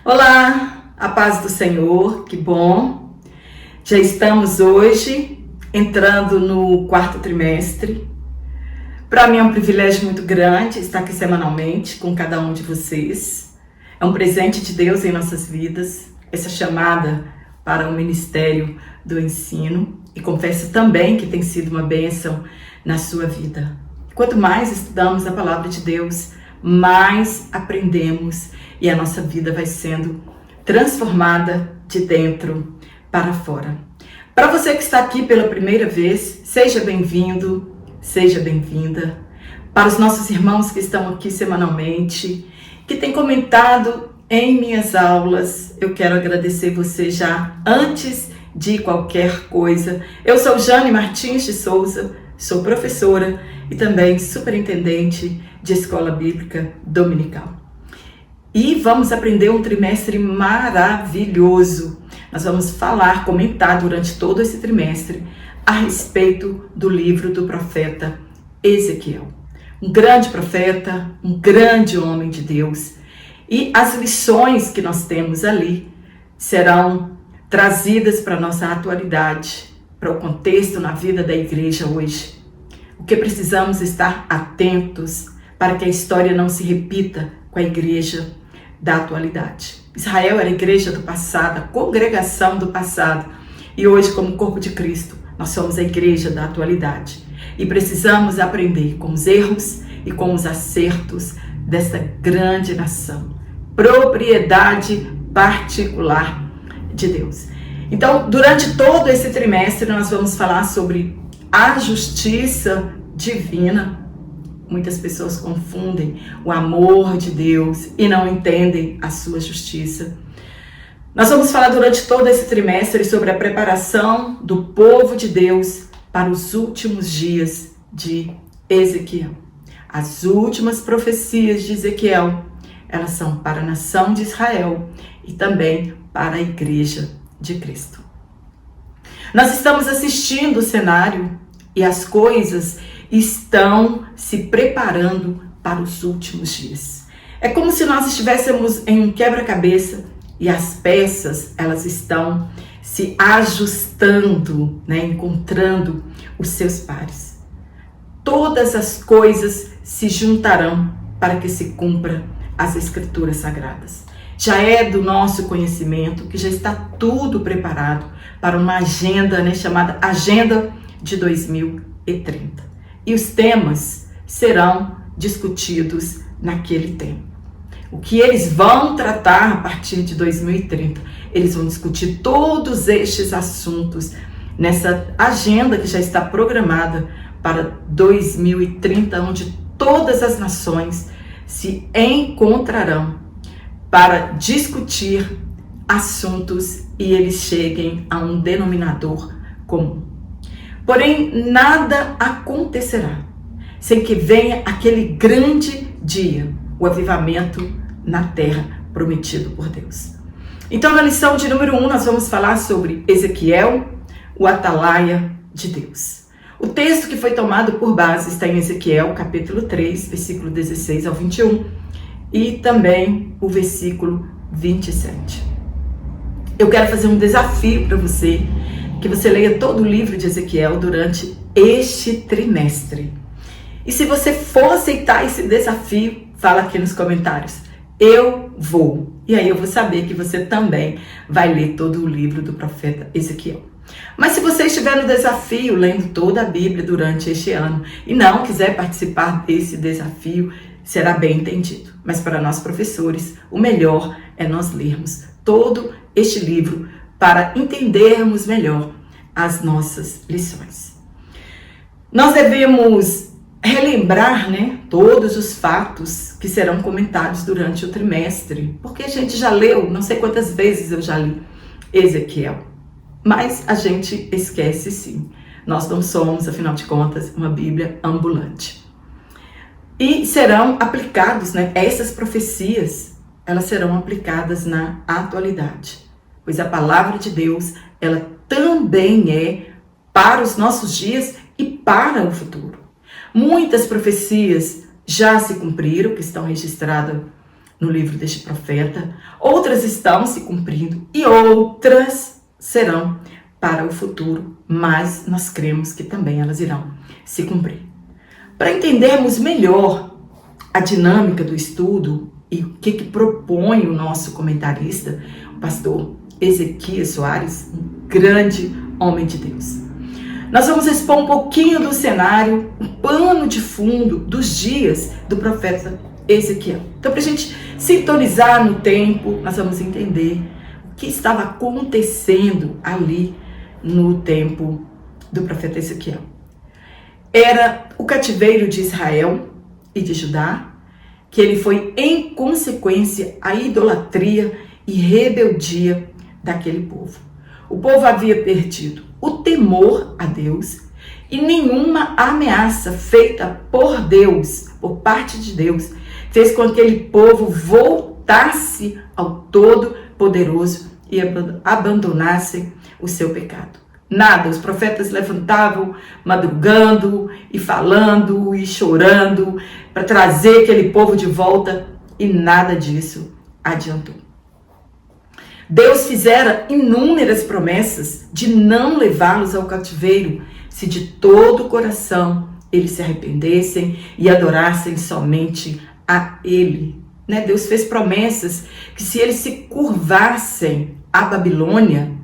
Olá, a paz do Senhor, que bom! Já estamos hoje entrando no quarto trimestre. Para mim é um privilégio muito grande estar aqui semanalmente com cada um de vocês. É um presente de Deus em nossas vidas, essa chamada para o ministério do ensino. E confesso também que tem sido uma bênção na sua vida. Quanto mais estudamos a palavra de Deus, mais aprendemos e a nossa vida vai sendo transformada de dentro para fora. Para você que está aqui pela primeira vez, seja bem-vindo, seja bem-vinda. Para os nossos irmãos que estão aqui semanalmente, que têm comentado em minhas aulas, eu quero agradecer você já antes de qualquer coisa. Eu sou Jane Martins de Souza, sou professora e também superintendente de Escola Bíblica Dominical. E vamos aprender um trimestre maravilhoso. Nós vamos comentar durante todo esse trimestre a respeito do livro do profeta Ezequiel. Um grande profeta, um grande homem de Deus. E as lições que nós temos ali serão trazidas para a nossa atualidade, para o contexto na vida da igreja hoje. O que precisamos estar atentos para que a história não se repita com a igreja da atualidade. Israel era a igreja do passado, a congregação do passado. E hoje, como corpo de Cristo, nós somos a igreja da atualidade. E precisamos aprender com os erros e com os acertos dessa grande nação. Propriedade particular de Deus. Então, durante todo esse trimestre, nós vamos falar sobre a justiça divina. Muitas pessoas confundem o amor de Deus e não entendem a sua justiça. Nós vamos falar durante todo esse trimestre sobre a preparação do povo de Deus para os últimos dias de Ezequiel. As últimas profecias de Ezequiel, elas são para a nação de Israel e também para a igreja de Cristo. Nós estamos assistindo o cenário e as coisas estão se preparando para os últimos dias. É como se nós estivéssemos em um quebra-cabeça e as peças, elas estão se ajustando, encontrando os seus pares. Todas as coisas se juntarão para que se cumpra as Escrituras Sagradas. Já é do nosso conhecimento que já está tudo preparado para uma agenda, chamada Agenda de 2030. E os temas serão discutidos naquele tempo. O que eles vão tratar a partir de 2030? Eles vão discutir todos estes assuntos nessa agenda que já está programada para 2030, onde todas as nações se encontrarão para discutir assuntos e eles cheguem a um denominador comum. Porém, nada acontecerá sem que venha aquele grande dia, o avivamento na terra prometido por Deus. Então, na lição de número 1, nós vamos falar sobre Ezequiel, o atalaia de Deus. O texto que foi tomado por base está em Ezequiel, capítulo 3, versículo 16 ao 21, e também o versículo 27. Eu quero fazer um desafio para você, que você leia todo o livro de Ezequiel durante este trimestre. E se você for aceitar esse desafio, fala aqui nos comentários. Eu vou. E aí eu vou saber que você também vai ler todo o livro do profeta Ezequiel. Mas se você estiver no desafio, lendo toda a Bíblia durante este ano, e não quiser participar desse desafio, será bem entendido. Mas para nós professores, o melhor é nós lermos todo este livro para entendermos melhor as nossas lições. Nós devemos relembrar, todos os fatos que serão comentados durante o trimestre, porque a gente já leu, não sei quantas vezes eu já li Ezequiel, mas a gente esquece sim. Nós não somos, afinal de contas, uma Bíblia ambulante. E serão aplicados, essas profecias, elas serão aplicadas na atualidade, pois a palavra de Deus, ela também é para os nossos dias e para o futuro. Muitas profecias já se cumpriram, que estão registradas no livro deste profeta, outras estão se cumprindo e outras serão para o futuro, mas nós cremos que também elas irão se cumprir. Para entendermos melhor a dinâmica do estudo e o que propõe o nosso comentarista, o pastor Ezequias Soares, um grande homem de Deus. Nós vamos expor um pouquinho do cenário, um pano de fundo dos dias do profeta Ezequiel. Então, para a gente sintonizar no tempo, nós vamos entender o que estava acontecendo ali no tempo do profeta Ezequiel. Era o cativeiro de Israel e de Judá, que ele foi em consequência à idolatria e rebeldia daquele povo. O povo havia perdido o temor a Deus e nenhuma ameaça feita por Deus, por parte de Deus, fez com que aquele povo voltasse ao Todo-Poderoso e abandonasse o seu pecado. Nada, os profetas levantavam madrugando e falando e chorando para trazer aquele povo de volta e nada disso adiantou. Deus fizera inúmeras promessas de não levá-los ao cativeiro se de todo o coração eles se arrependessem e adorassem somente a Ele. Deus fez promessas que se eles se curvassem à Babilônia,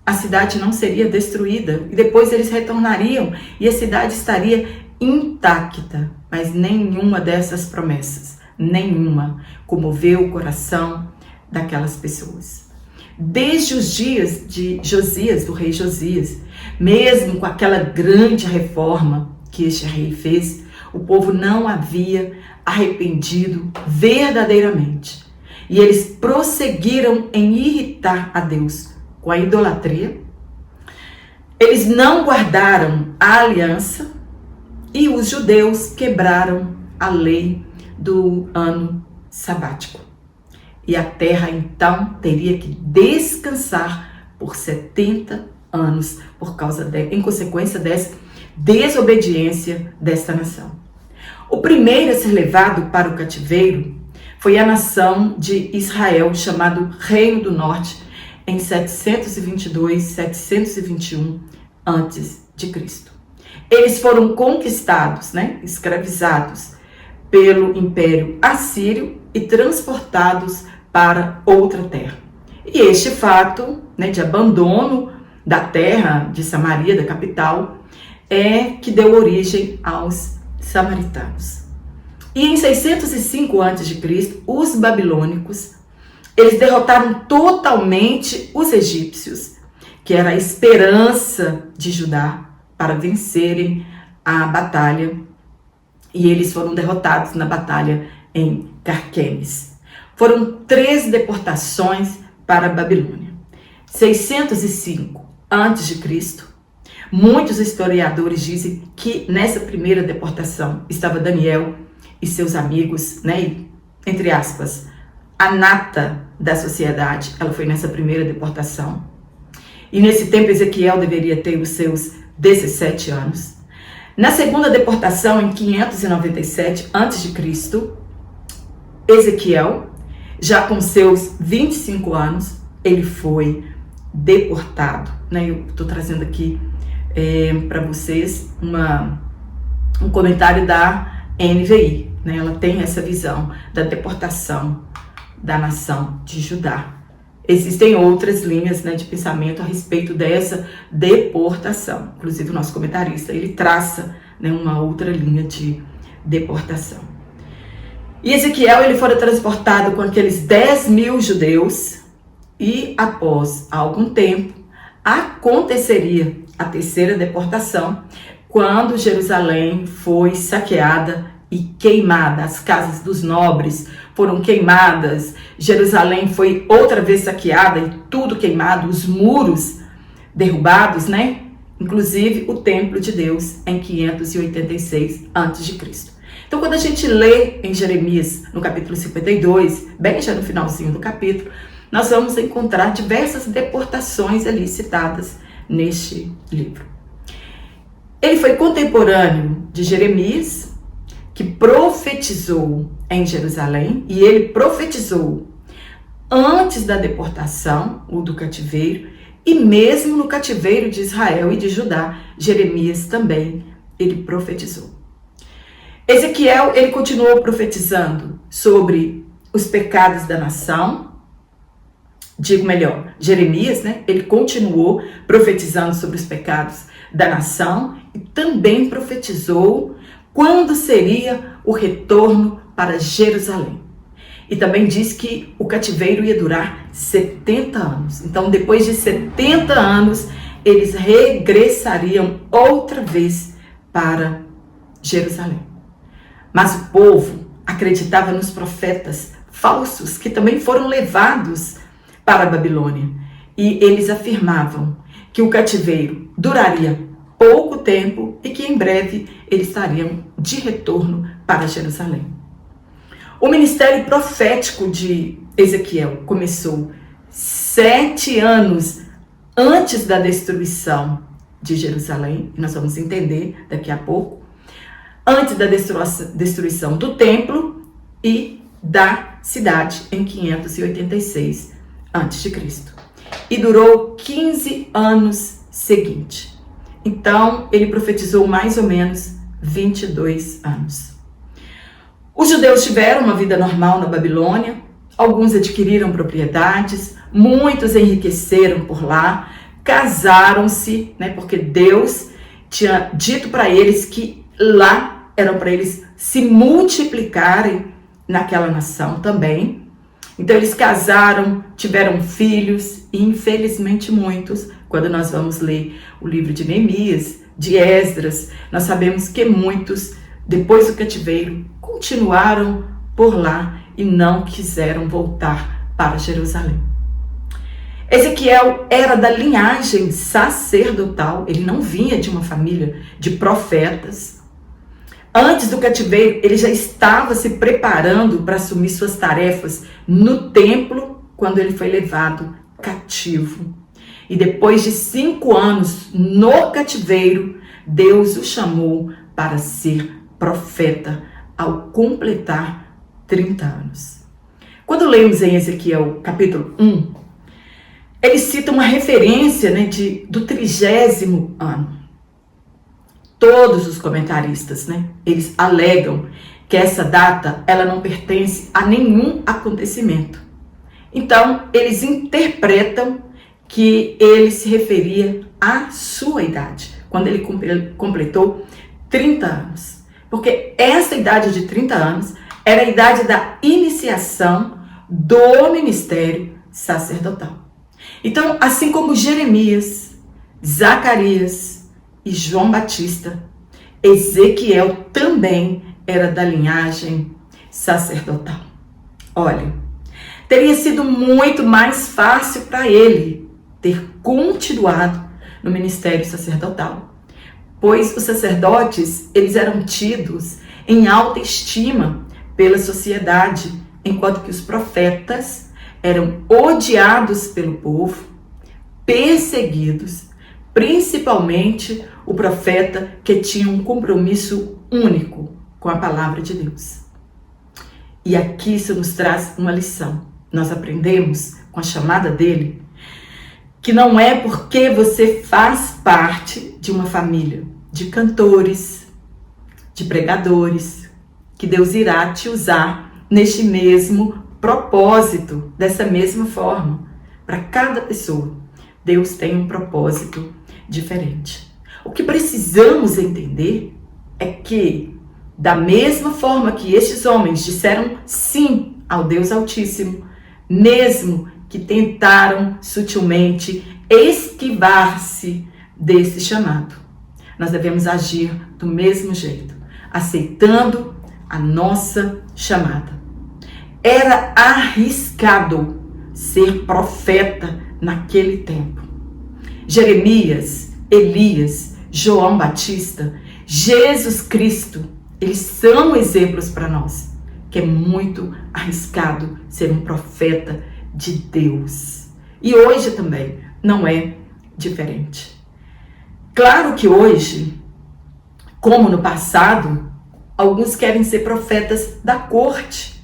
a cidade não seria destruída e depois eles retornariam e a cidade estaria intacta. Mas nenhuma dessas promessas, nenhuma, comoveu o coração daquelas pessoas. Desde os dias de Josias, do rei Josias, mesmo com aquela grande reforma que este rei fez, o povo não havia arrependido verdadeiramente. E eles prosseguiram em irritar a Deus com a idolatria. Eles não guardaram a aliança e os judeus quebraram a lei do ano sabático. E a terra então teria que descansar por 70 anos em consequência dessa desobediência desta nação. O primeiro a ser levado para o cativeiro foi a nação de Israel, chamado Reino do Norte, em 722, 721 a.C. Eles foram conquistados, escravizados pelo Império Assírio e transportados para outra terra. E este fato de abandono da terra de Samaria, da capital, é que deu origem aos samaritanos. E em 605 a.C., os babilônicos, eles derrotaram totalmente os egípcios, que era a esperança de Judá para vencerem a batalha. E eles foram derrotados na batalha em Carquemes. Foram 3 deportações para a Babilônia. 605 a.C., muitos historiadores dizem que nessa primeira deportação estava Daniel e seus amigos, entre aspas, a nata da sociedade. Ela foi nessa primeira deportação. E nesse tempo Ezequiel deveria ter os seus 17 anos. Na segunda deportação, em 597 a.C., Ezequiel, já com seus 25 anos, ele foi deportado. Eu estou trazendo aqui para vocês um comentário da NVI. Ela tem essa visão da deportação da nação de Judá. Existem outras linhas de pensamento a respeito dessa deportação. Inclusive o nosso comentarista, ele traça uma outra linha de deportação. E Ezequiel, ele fora transportado com aqueles 10.000 judeus e após algum tempo aconteceria a terceira deportação, quando Jerusalém foi saqueada e queimada. As casas dos nobres foram queimadas, Jerusalém foi outra vez saqueada e tudo queimado, os muros derrubados, Inclusive o templo de Deus em 586 a.C. Então, quando a gente lê em Jeremias, no capítulo 52, bem já no finalzinho do capítulo, nós vamos encontrar diversas deportações ali citadas neste livro. Ele foi contemporâneo de Jeremias, que profetizou em Jerusalém e ele profetizou antes da deportação ou do cativeiro e mesmo no cativeiro de Israel e de Judá. Jeremias também, ele profetizou. Ezequiel, ele continuou profetizando sobre os pecados da nação. Digo melhor, Jeremias, ele continuou profetizando sobre os pecados da nação e também profetizou quando seria o retorno para Jerusalém. E também diz que o cativeiro ia durar 70 anos. Então, depois de 70 anos, eles regressariam outra vez para Jerusalém. Mas o povo acreditava nos profetas falsos que também foram levados para a Babilônia. E eles afirmavam que o cativeiro duraria pouco tempo e que em breve eles estariam de retorno para Jerusalém. O ministério profético de Ezequiel começou 7 anos antes da destruição de Jerusalém. Nós vamos entender daqui a pouco. Antes da destruição do templo e da cidade em 586 a.C. E durou 15 anos seguintes. Então, ele profetizou mais ou menos 22 anos. Os judeus tiveram uma vida normal na Babilônia, alguns adquiriram propriedades, muitos enriqueceram por lá, casaram-se, porque Deus tinha dito para eles que lá eram para eles se multiplicarem naquela nação também. Então eles casaram, tiveram filhos e infelizmente muitos, quando nós vamos ler o livro de Neemias, de Esdras, nós sabemos que muitos, depois do cativeiro, continuaram por lá e não quiseram voltar para Jerusalém. Ezequiel era da linhagem sacerdotal, ele não vinha de uma família de profetas. Antes do cativeiro, ele já estava se preparando para assumir suas tarefas no templo, quando ele foi levado cativo. E depois de 5 anos no cativeiro, Deus o chamou para ser profeta, ao completar 30 anos. Quando lemos em Ezequiel capítulo 1, ele cita uma referência do 30º ano. Todos os comentaristas, eles alegam que essa data ela não pertence a nenhum acontecimento. Então, eles interpretam que ele se referia à sua idade, quando ele completou 30 anos. Porque essa idade de 30 anos era a idade da iniciação do ministério sacerdotal. Então, assim como Jeremias, Zacarias e João Batista, Ezequiel também era da linhagem sacerdotal. Olha, teria sido muito mais fácil para ele ter continuado no ministério sacerdotal, pois os sacerdotes, eles eram tidos em alta estima pela sociedade, enquanto que os profetas eram odiados pelo povo, perseguidos, principalmente o profeta que tinha um compromisso único com a palavra de Deus. E aqui isso nos traz uma lição. Nós aprendemos com a chamada dele que não é porque você faz parte de uma família de cantores, de pregadores, que Deus irá te usar neste mesmo propósito, dessa mesma forma. Para cada pessoa, Deus tem um propósito diferente. O que precisamos entender é que, da mesma forma que estes homens disseram sim ao Deus Altíssimo, mesmo que tentaram sutilmente esquivar-se desse chamado, nós devemos agir do mesmo jeito, aceitando a nossa chamada. Era arriscado ser profeta naquele tempo. Jeremias, Elias, João Batista, Jesus Cristo, eles são exemplos para nós, que é muito arriscado ser um profeta de Deus. E hoje também não é diferente. Claro que hoje, como no passado, alguns querem ser profetas da corte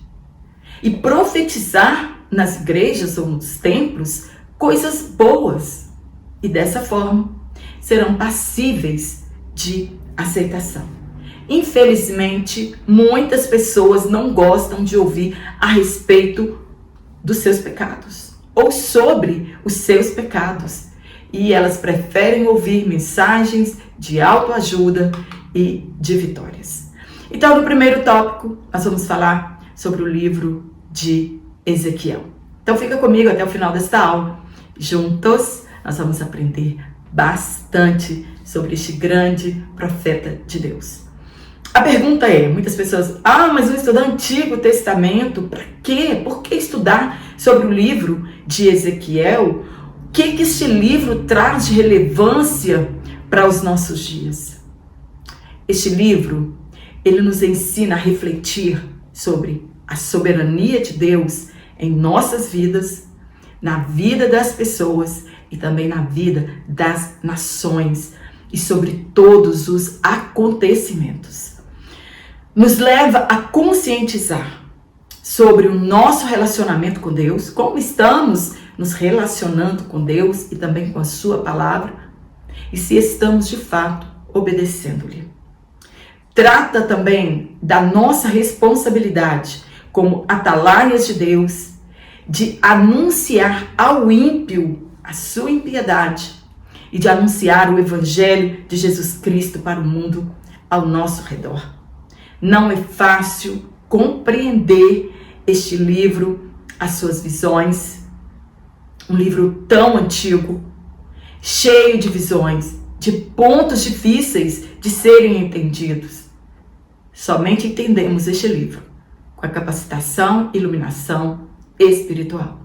e profetizar nas igrejas ou nos templos coisas boas. E dessa forma serão passíveis de aceitação. Infelizmente, muitas pessoas não gostam de ouvir a respeito dos seus pecados ou sobre os seus pecados. E elas preferem ouvir mensagens de autoajuda e de vitórias. Então, no primeiro tópico, nós vamos falar sobre o livro de Ezequiel. Então, fica comigo até o final desta aula. Juntos, nós vamos aprender bastante sobre este grande profeta de Deus. A pergunta é, muitas pessoas, mas eu estudar Antigo Testamento, para quê? Por que estudar sobre o livro de Ezequiel? O que este livro traz de relevância para os nossos dias? Este livro, ele nos ensina a refletir sobre a soberania de Deus em nossas vidas, na vida das pessoas e também na vida das nações e sobre todos os acontecimentos. Nos leva a conscientizar sobre o nosso relacionamento com Deus, como estamos nos relacionando com Deus e também com a sua palavra, e se estamos de fato obedecendo-lhe. Trata também da nossa responsabilidade como atalaias de Deus, de anunciar ao ímpio a sua impiedade e de anunciar o evangelho de Jesus Cristo para o mundo ao nosso redor. Não é fácil compreender este livro, as suas visões, um livro tão antigo, cheio de visões, de pontos difíceis de serem entendidos. Somente entendemos este livro com a capacitação e iluminação espiritual.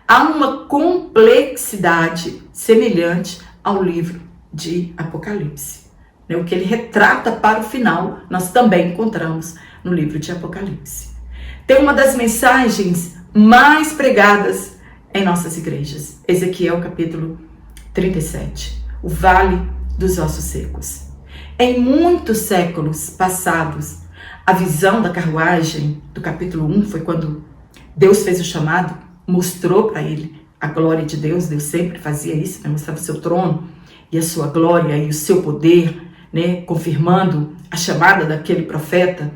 Há uma complexidade semelhante ao livro de Apocalipse. O que ele retrata para o final, nós também encontramos no livro de Apocalipse. Tem uma das mensagens mais pregadas em nossas igrejas, Ezequiel capítulo 37, o Vale dos Ossos Secos. Em muitos séculos passados, a visão da carruagem do capítulo 1 foi quando Deus fez o chamado, mostrou para ele a glória de Deus. Deus sempre fazia isso, mostrava o seu trono e a sua glória e o seu poder, confirmando a chamada daquele profeta.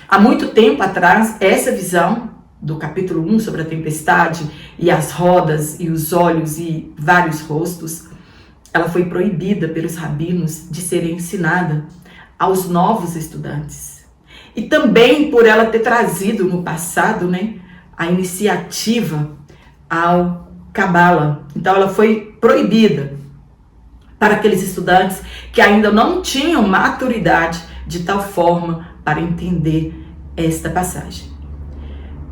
Há muito tempo atrás, essa visão do capítulo 1 sobre a tempestade e as rodas e os olhos e vários rostos, ela foi proibida pelos rabinos de ser ensinada aos novos estudantes. E também por ela ter trazido no passado, a iniciativa ao Cabala. Então ela foi proibida para aqueles estudantes que ainda não tinham maturidade de tal forma para entender esta passagem.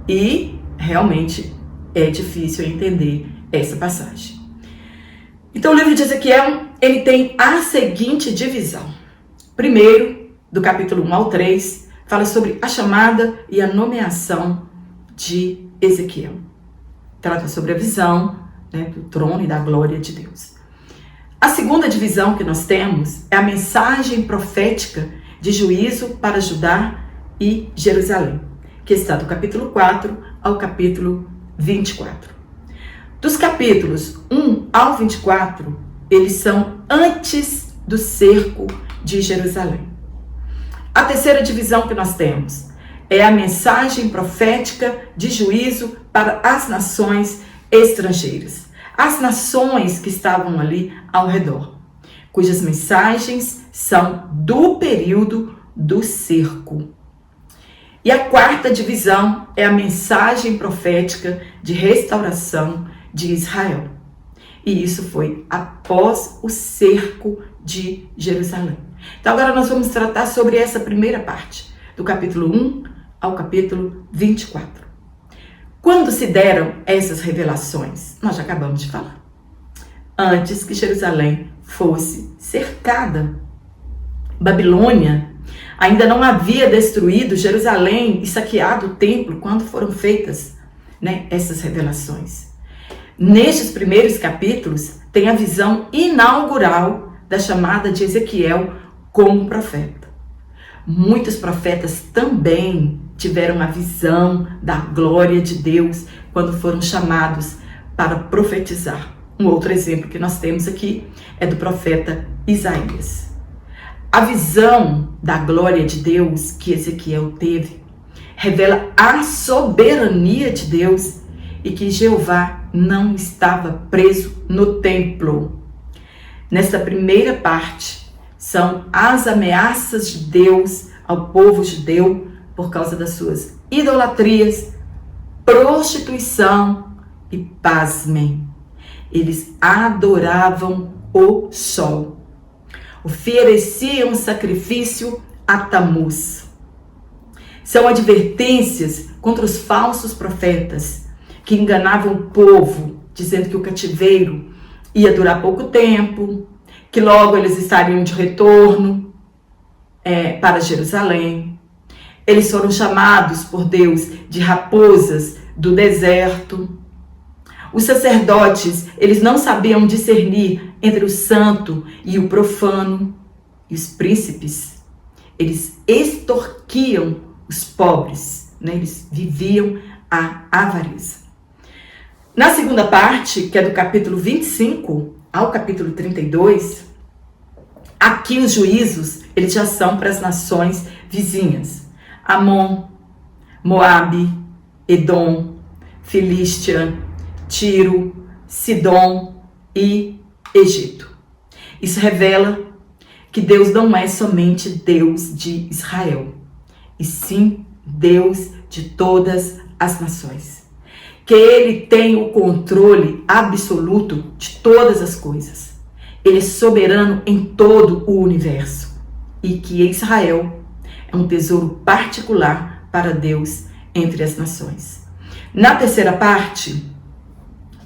E realmente é difícil entender essa passagem. Então o livro de Ezequiel, ele tem a seguinte divisão. Primeiro, do capítulo 1 ao 3, fala sobre a chamada e a nomeação de Ezequiel. Trata sobre a visão do trono e da glória de Deus. A segunda divisão que nós temos é a mensagem profética de juízo para Judá e Jerusalém, que está do capítulo 4 ao capítulo 24. Dos capítulos 1 ao 24, eles são antes do cerco de Jerusalém. A terceira divisão que nós temos é a mensagem profética de juízo para as nações estrangeiras, as nações que estavam ali ao redor, cujas mensagens são do período do cerco. E a quarta divisão é a mensagem profética de restauração de Israel. E isso foi após o cerco de Jerusalém. Então agora nós vamos tratar sobre essa primeira parte, do capítulo 1 ao capítulo 24. Quando se deram essas revelações? Nós já acabamos de falar. Antes que Jerusalém fosse cercada. Babilônia ainda não havia destruído Jerusalém e saqueado o templo quando foram feitas essas revelações. Nestes primeiros capítulos tem a visão inaugural da chamada de Ezequiel como profeta. muitos profetas também tiveram a visão da glória de Deus quando foram chamados para profetizar. Um outro exemplo que nós temos aqui é do profeta Isaías. A visão da glória de Deus que Ezequiel teve revela a soberania de Deus e que Jeová não estava preso no templo. Nesta primeira parte, são as ameaças de Deus ao povo judeu por causa das suas idolatrias, prostituição e, pasmem, eles adoravam o sol. Ofereciam sacrifício a Tamuz. São advertências contra os falsos profetas que enganavam o povo, dizendo que o cativeiro ia durar pouco tempo, que logo eles estariam de retorno para Jerusalém. Eles foram chamados por Deus de raposas do deserto. Os sacerdotes, eles não sabiam discernir entre o santo e o profano. E os príncipes, eles extorquiam os pobres, né? Eles viviam a avareza. Na segunda parte, que é do capítulo 25 ao capítulo 32, aqui os juízos, eles já são para as nações vizinhas. Amon, Moabe, Edom, Filístia, Tiro, Sidom e Egito. Isso revela que Deus não é somente Deus de Israel, e sim Deus de todas as nações. Que Ele tem o controle absoluto de todas as coisas. Ele é soberano em todo o universo. E que Israel é um tesouro particular para Deus entre as nações. Na terceira parte,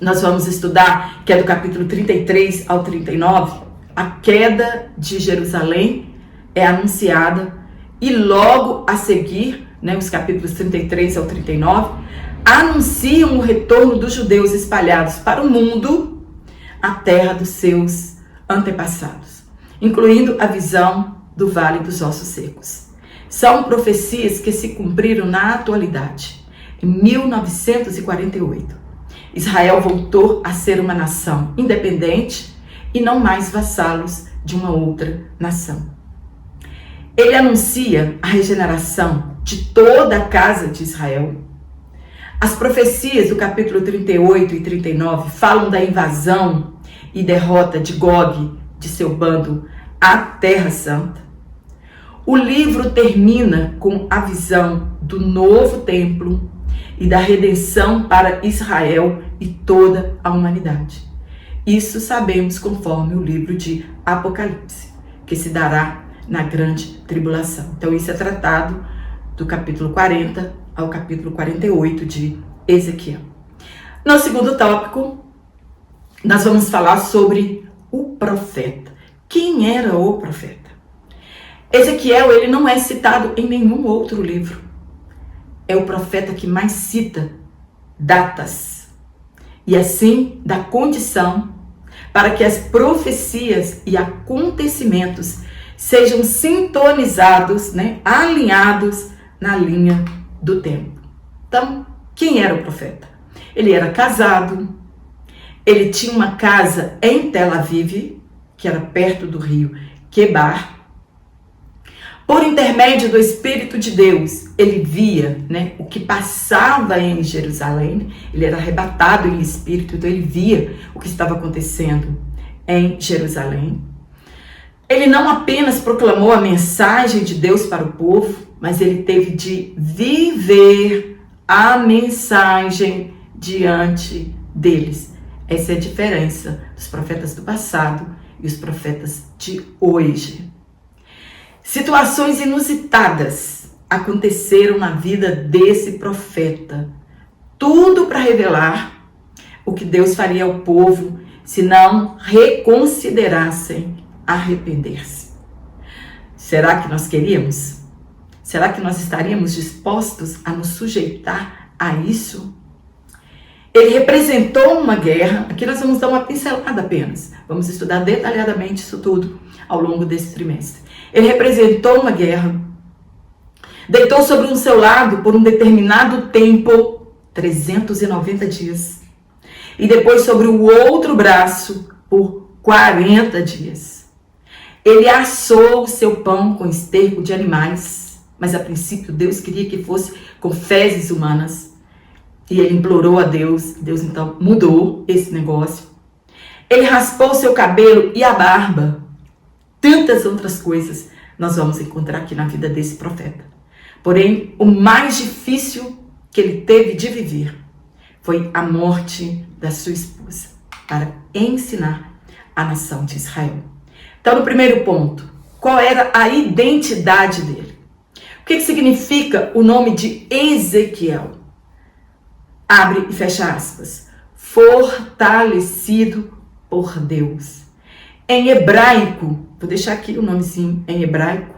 nós vamos estudar, que é do capítulo 33 ao 39, a queda de Jerusalém é anunciada e logo a seguir, os capítulos 33 ao 39, anunciam o retorno dos judeus espalhados para o mundo, a terra dos seus antepassados, incluindo a visão do Vale dos Ossos Secos. São profecias que se cumpriram na atualidade. Em 1948, Israel voltou a ser uma nação independente e não mais vassalos de uma outra nação. Ele anuncia a regeneração de toda a casa de Israel. As profecias do capítulo 38 e 39 falam da invasão e derrota de Gog, de seu bando, à Terra Santa. O livro termina com a visão do novo templo e da redenção para Israel e toda a humanidade. Isso sabemos conforme o livro de Apocalipse, que se dará na grande tribulação. Então isso é tratado do capítulo 40 ao capítulo 48 de Ezequiel. No segundo tópico, nós vamos falar sobre o profeta. Quem era o profeta? Ezequiel, ele não é citado em nenhum outro livro. É o profeta que mais cita datas e assim dá condição para que as profecias e acontecimentos sejam sintonizados, alinhados na linha do tempo. Então, quem era o profeta? Ele era casado, ele tinha uma casa em Tel Aviv, que era perto do rio Quebar. Por intermédio do Espírito de Deus, ele via o que passava em Jerusalém. Ele era arrebatado em espírito, então ele via o que estava acontecendo em Jerusalém. Ele não apenas proclamou a mensagem de Deus para o povo, mas ele teve de viver a mensagem diante deles. Essa é a diferença dos profetas do passado e os profetas de hoje. Situações inusitadas aconteceram na vida desse profeta. Tudo para revelar o que Deus faria ao povo se não reconsiderassem arrepender-se. Será que nós queríamos? Será que nós estaríamos dispostos a nos sujeitar a isso? Ele representou uma guerra. Aqui nós vamos dar uma pincelada apenas. Vamos estudar detalhadamente isso tudo ao longo desse trimestre. Ele representou uma guerra Deitou sobre um seu lado por um determinado tempo, 390 dias. E depois sobre o outro braço por 40 dias. Ele assou o seu pão com esterco de animais, mas a princípio Deus queria que fosse com fezes humanas. E ele implorou a Deus, Deus então mudou esse negócio. Ele raspou o seu cabelo e a barba. Tantas outras coisas nós vamos encontrar aqui na vida desse profeta. Porém, o mais difícil que ele teve de viver foi a morte da sua esposa, para ensinar a nação de Israel. Então, no primeiro ponto, qual era a identidade dele? O que significa o nome de Ezequiel? Abre e fecha aspas. Fortalecido por Deus. Em hebraico, vou deixar aqui o nomezinho em hebraico.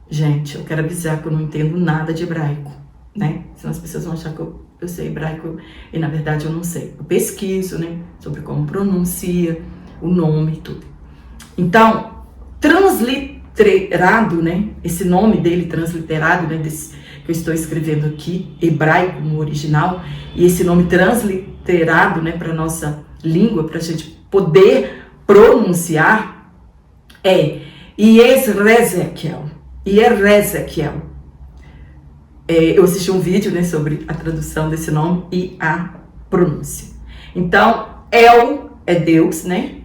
Gente, eu quero avisar que eu não entendo nada de hebraico, né? Senão as pessoas vão achar que eu sei hebraico e na verdade eu não sei. Eu pesquiso, né? Sobre como pronuncia o nome e tudo. Então, transliterado, né? Esse nome dele, transliterado, né? Desse, que eu estou escrevendo aqui, hebraico no original, e esse nome transliterado, né? Para nossa língua, para a gente poder pronunciar, é Ezequiel. Eu assisti um vídeo, né, sobre a tradução desse nome e a pronúncia. Então, El é Deus, né?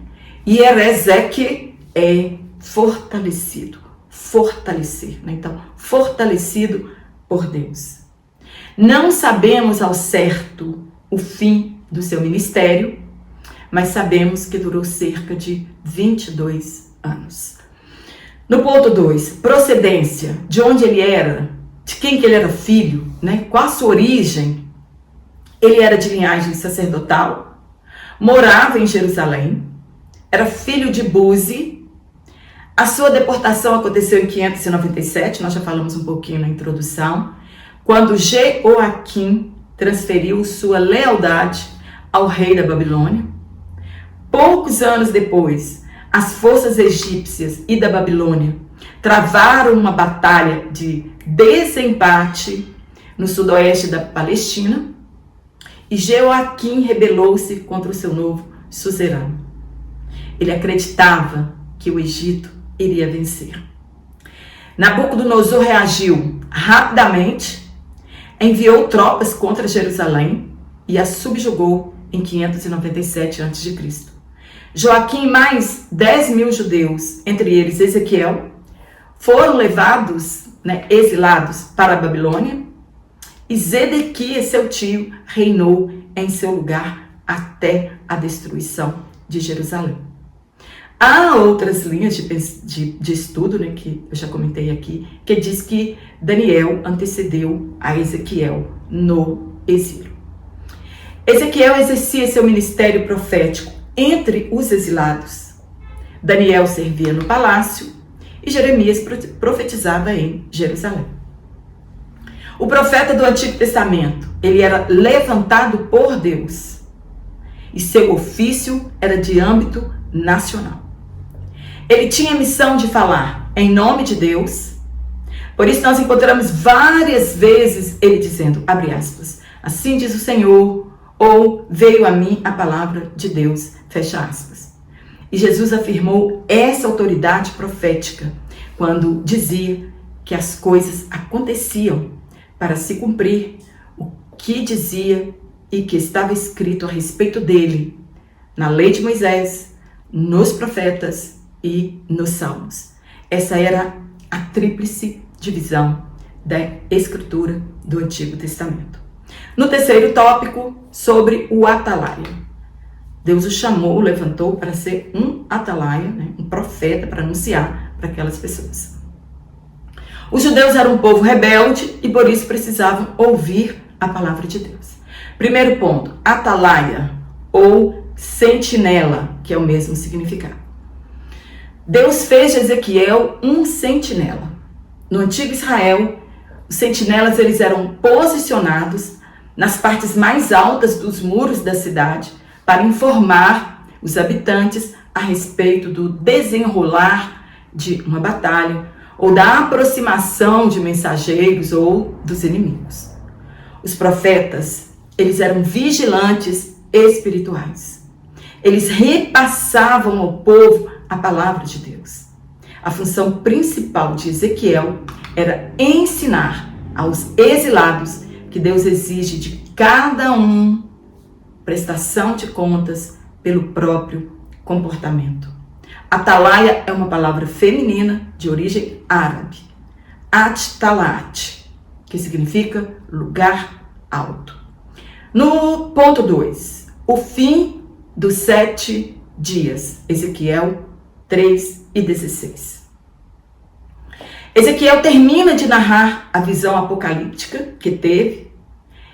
E Ezequiel é fortalecido, fortalecer, né? Então, fortalecido por Deus. Não sabemos ao certo o fim do seu ministério, mas sabemos que durou cerca de 22 anos. No ponto 2, procedência, de onde ele era, de quem que ele era filho, né? Qual a sua origem? Ele era de linhagem sacerdotal, morava em Jerusalém, era filho de Buzi. A sua deportação aconteceu em 597, nós já falamos um pouquinho na introdução, quando Jeoaquim transferiu sua lealdade ao rei da Babilônia. Poucos anos depois, as forças egípcias e da Babilônia travaram uma batalha de desempate no sudoeste da Palestina e Jeoaquim rebelou-se contra o seu novo suzerano. Ele acreditava que o Egito iria vencer. Nabucodonosor reagiu rapidamente, enviou tropas contra Jerusalém e a subjugou em 597 a.C. Joaquim e mais 10.000 judeus, entre eles Ezequiel, foram levados, né, exilados para a Babilônia, e Zedequias, seu tio, reinou em seu lugar até a destruição de Jerusalém. Há outras linhas de estudo, né, que eu já comentei aqui, que diz que Daniel antecedeu a Ezequiel no exílio. Ezequiel exercia seu ministério profético entre os exilados. Daniel servia no palácio e Jeremias profetizava em Jerusalém. O profeta do Antigo Testamento, ele era levantado por Deus e seu ofício era de âmbito nacional. Ele tinha a missão de falar em nome de Deus. Por isso nós encontramos várias vezes ele dizendo, abre aspas, assim diz o Senhor, ou veio a mim a palavra de Deus, fecha aspas. E Jesus afirmou essa autoridade profética quando dizia que as coisas aconteciam para se cumprir o que dizia e que estava escrito a respeito dele na lei de Moisés, nos profetas e nos salmos. Essa era a tríplice divisão da escritura do Antigo Testamento. No terceiro tópico, sobre o atalaia. Deus o chamou, o levantou para ser um atalaia, né, um profeta para anunciar para aquelas pessoas. Os judeus eram um povo rebelde e por isso precisavam ouvir a palavra de Deus. Primeiro ponto, atalaia ou sentinela, que é o mesmo significado. Deus fez de Ezequiel um sentinela. No antigo Israel, os sentinelas eles eram posicionados nas partes mais altas dos muros da cidade para informar os habitantes a respeito do desenrolar de uma batalha ou da aproximação de mensageiros ou dos inimigos. Os profetas, eles eram vigilantes espirituais. Eles repassavam ao povo a palavra de Deus. A função principal de Ezequiel era ensinar aos exilados que Deus exige de cada um prestação de contas pelo próprio comportamento. Atalaia é uma palavra feminina de origem árabe. At-talat, que significa lugar alto. No ponto 2, o fim dos 7 dias. Ezequiel 3:16. Ezequiel termina de narrar a visão apocalíptica que teve.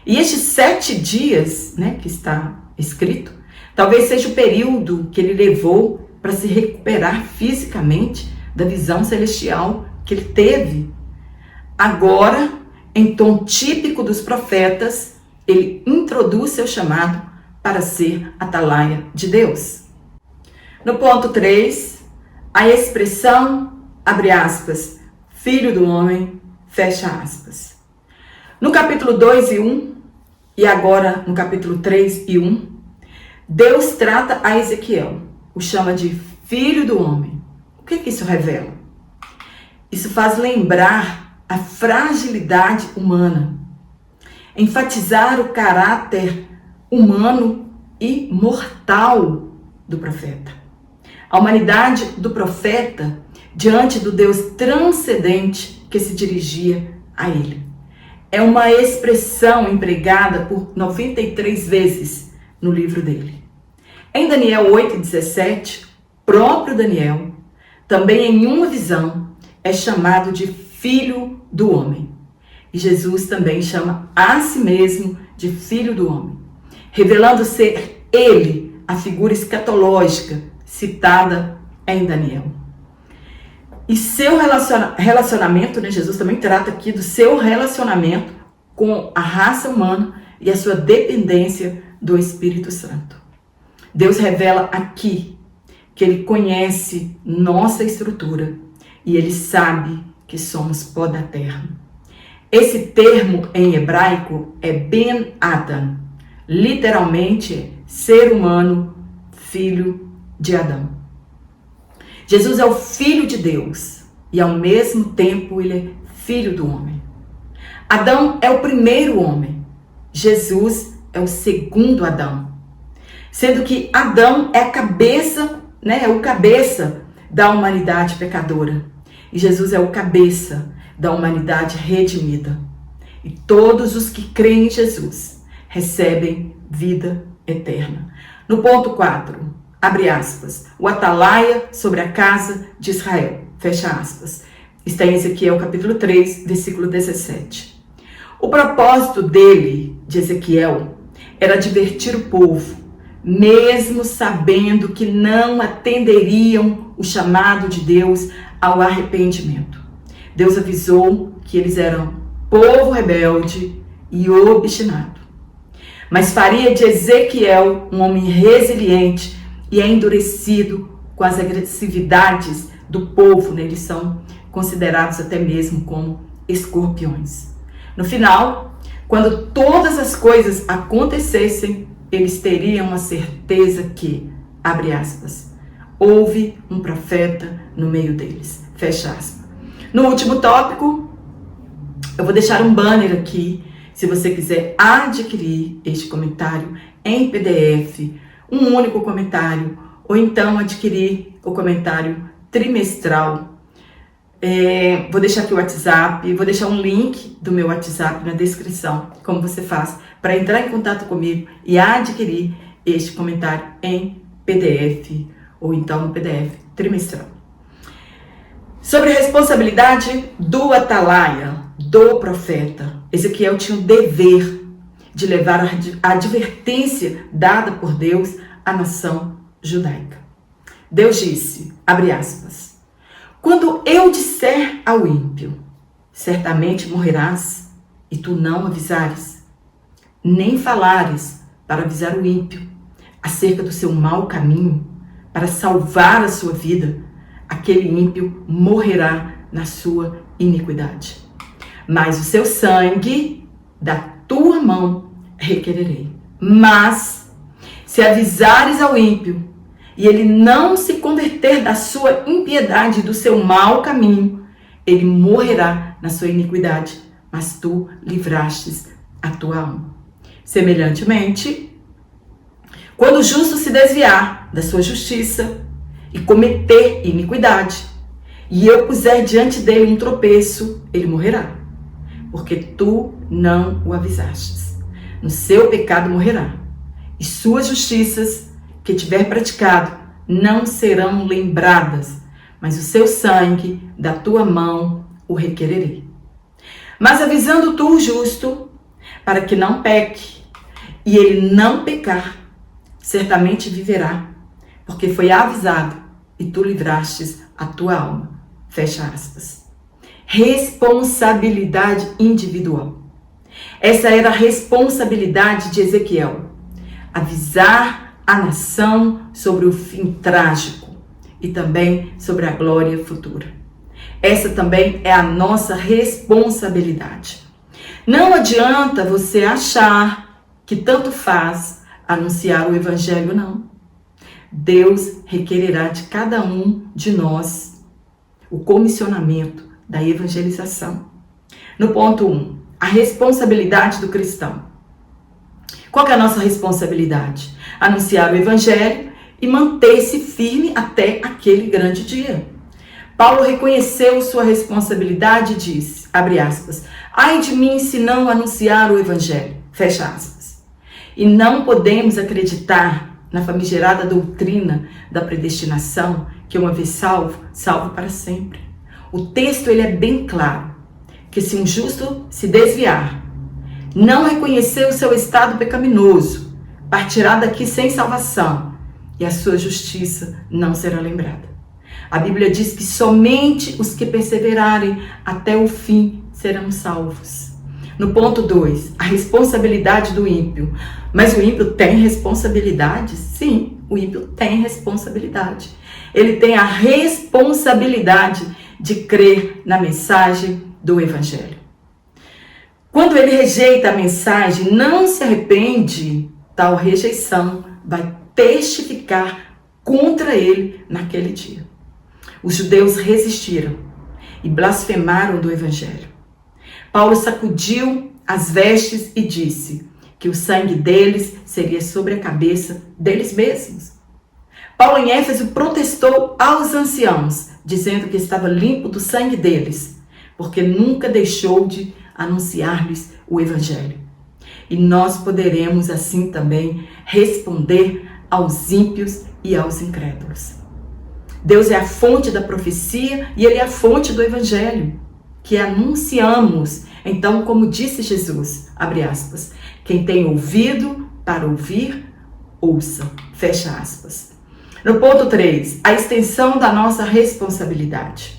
E estes 7 dias, que está escrito, talvez seja o período que ele levou para se recuperar fisicamente da visão celestial que ele teve. Agora, em tom típico dos profetas, ele introduz seu chamado para ser atalaia de Deus. No ponto 3, a expressão, abre aspas, filho do homem, fecha aspas. No capítulo 2 e 1, e agora no capítulo 3 e 1, Deus trata a Ezequiel, o chama de filho do homem. O que isso revela? Isso faz lembrar a fragilidade humana, enfatizar o caráter humano e mortal do profeta. A humanidade do profeta diante do Deus transcendente que se dirigia a ele. É uma expressão empregada por 93 vezes no livro dele. Em Daniel 8:17, próprio Daniel, também em uma visão, é chamado de filho do homem. E Jesus também chama a si mesmo de filho do homem, revelando ser ele a figura escatológica citada em Daniel. E seu relacionamento, Jesus também trata aqui do seu relacionamento com a raça humana e a sua dependência do Espírito Santo. Deus revela aqui que ele conhece nossa estrutura e ele sabe que somos pó da terra. Esse termo em hebraico é Ben Adam, literalmente ser humano, filho de Adão. Jesus é o Filho de Deus e ao mesmo tempo ele é filho do homem. Adão é o primeiro homem, Jesus é o segundo Adão. Sendo que Adão é a cabeça, é o cabeça da humanidade pecadora. E Jesus é o cabeça da humanidade redimida. E todos os que creem em Jesus recebem vida eterna. No ponto 4, abre aspas, o atalaia sobre a casa de Israel, fecha aspas. Está em Ezequiel capítulo 3, versículo 17. O propósito dele, de Ezequiel, era advertir o povo, mesmo sabendo que não atenderiam o chamado de Deus ao arrependimento. Deus avisou que eles eram povo rebelde e obstinado. Mas faria de Ezequiel um homem resiliente e é endurecido com as agressividades do povo, eles são considerados até mesmo como escorpiões. No final, quando todas as coisas acontecessem, eles teriam a certeza que, abre aspas, houve um profeta no meio deles, fecha aspas. No último tópico, eu vou deixar um banner aqui, se você quiser adquirir este comentário em PDF, um único comentário, ou então adquirir o comentário trimestral. Vou deixar aqui o WhatsApp, vou deixar um link do meu WhatsApp na descrição, como você faz para entrar em contato comigo e adquirir este comentário em PDF, ou então no PDF trimestral. Sobre a responsabilidade do atalaia, do profeta, Ezequiel tinha o dever de levar a advertência dada por Deus à nação judaica. Deus disse, abre aspas, quando eu disser ao ímpio, certamente morrerás, e tu não avisares, nem falares para avisar o ímpio acerca do seu mau caminho, para salvar a sua vida, aquele ímpio morrerá na sua iniquidade. Mas o seu sangue da tua mão requererei. Mas se avisares ao ímpio e ele não se converter da sua impiedade e do seu mau caminho, ele morrerá na sua iniquidade, mas tu livrastes a tua alma. Semelhantemente, quando o justo se desviar da sua justiça e cometer iniquidade, e eu puser diante dele um tropeço, ele morrerá, porque tu não o avisastes. No seu pecado morrerá, e suas justiças que tiver praticado não serão lembradas, mas o seu sangue da tua mão o requererei. Mas avisando tu o justo, para que não peque, e ele não pecar, certamente viverá, porque foi avisado e tu livrastes a tua alma. Fecha aspas. Responsabilidade individual. Essa era a responsabilidade de Ezequiel. Avisar a nação sobre o fim trágico e também sobre a glória futura. Essa também é a nossa responsabilidade. Não adianta você achar que tanto faz anunciar o evangelho, não. Deus requererá de cada um de nós o comissionamento da evangelização. No ponto 1, a responsabilidade do cristão. Qual que é a nossa responsabilidade? Anunciar o evangelho e manter-se firme até aquele grande dia. Paulo reconheceu sua responsabilidade e disse, abre aspas, ai de mim se não anunciar o evangelho, fecha aspas. E não podemos acreditar na famigerada doutrina da predestinação, que uma vez salvo, salvo para sempre. O texto ele é bem claro, que se um justo se desviar, não reconhecer o seu estado pecaminoso, partirá daqui sem salvação, e a sua justiça não será lembrada. A Bíblia diz que somente os que perseverarem até o fim serão salvos. No ponto 2, a responsabilidade do ímpio. Mas o ímpio tem responsabilidade? Sim, o ímpio tem responsabilidade. Ele tem a responsabilidade de crer na mensagem do evangelho. Quando ele rejeita a mensagem, não se arrepende, tal rejeição vai testificar contra ele naquele dia. Os judeus resistiram e blasfemaram do evangelho. Paulo sacudiu as vestes e disse que o sangue deles seria sobre a cabeça deles mesmos. Paulo em Éfeso protestou aos anciãos, dizendo que estava limpo do sangue deles, porque nunca deixou de anunciar-lhes o evangelho. E nós poderemos assim também responder aos ímpios e aos incrédulos. Deus é a fonte da profecia e Ele é a fonte do evangelho, que anunciamos. Então, como disse Jesus, abre aspas, quem tem ouvido para ouvir, ouça, fecha aspas. No ponto 3, a extensão da nossa responsabilidade.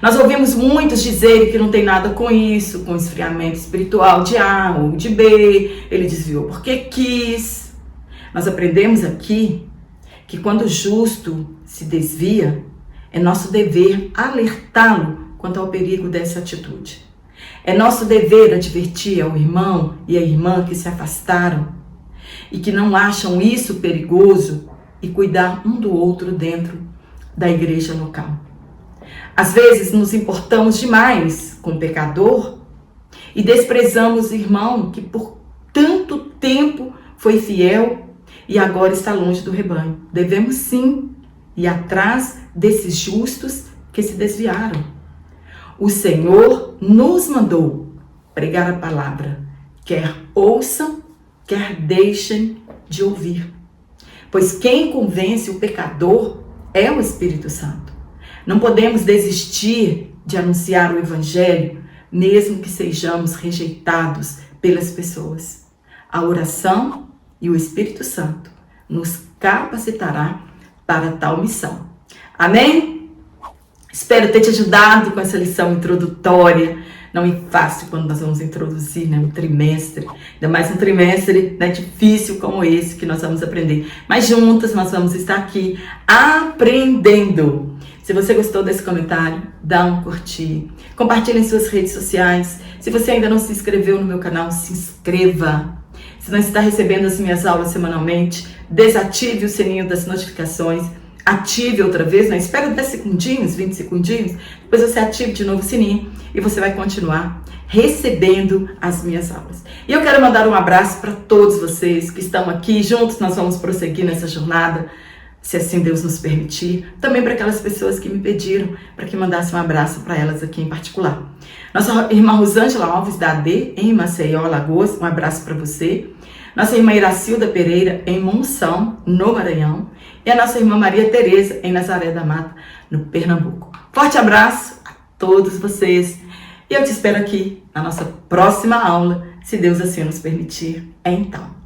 Nós ouvimos muitos dizerem que não tem nada com isso, com esfriamento espiritual de A ou de B, ele desviou porque quis. Nós aprendemos aqui que quando o justo se desvia, é nosso dever alertá-lo quanto ao perigo dessa atitude. É nosso dever advertir ao irmão e à irmã que se afastaram e que não acham isso perigoso e cuidar um do outro dentro da igreja local. Às vezes nos importamos demais com o pecador e desprezamos o irmão que por tanto tempo foi fiel e agora está longe do rebanho. Devemos sim ir atrás desses justos que se desviaram. O Senhor nos mandou pregar a palavra, quer ouçam, quer deixem de ouvir. Pois quem convence o pecador é o Espírito Santo. Não podemos desistir de anunciar o Evangelho, mesmo que sejamos rejeitados pelas pessoas. A oração e o Espírito Santo nos capacitará para tal missão. Amém? Espero ter te ajudado com essa lição introdutória. Não é fácil quando nós vamos introduzir, um trimestre. Ainda mais um trimestre difícil como esse que nós vamos aprender. Mas juntas nós vamos estar aqui aprendendo. Se você gostou desse comentário, dá um curtir. Compartilhe em suas redes sociais. Se você ainda não se inscreveu no meu canal, se inscreva. Se não está recebendo as minhas aulas semanalmente, desative o sininho das notificações. Ative outra vez, não espera 10 segundinhos, 20 segundinhos. Depois você ative de novo o sininho e você vai continuar recebendo as minhas aulas. E eu quero mandar um abraço para todos vocês que estão aqui. Juntos nós vamos prosseguir nessa jornada, se assim Deus nos permitir. Também para aquelas pessoas que me pediram para que mandasse um abraço para elas aqui em particular. Nossa irmã Rosângela Alves da AD, em Maceió, Alagoas, um abraço para você. Nossa irmã Iracilda Pereira, em Monção, no Maranhão. E a nossa irmã Maria Tereza, em Nazaré da Mata, no Pernambuco. Forte abraço a todos vocês. E eu te espero aqui na nossa próxima aula, se Deus assim nos permitir. Então.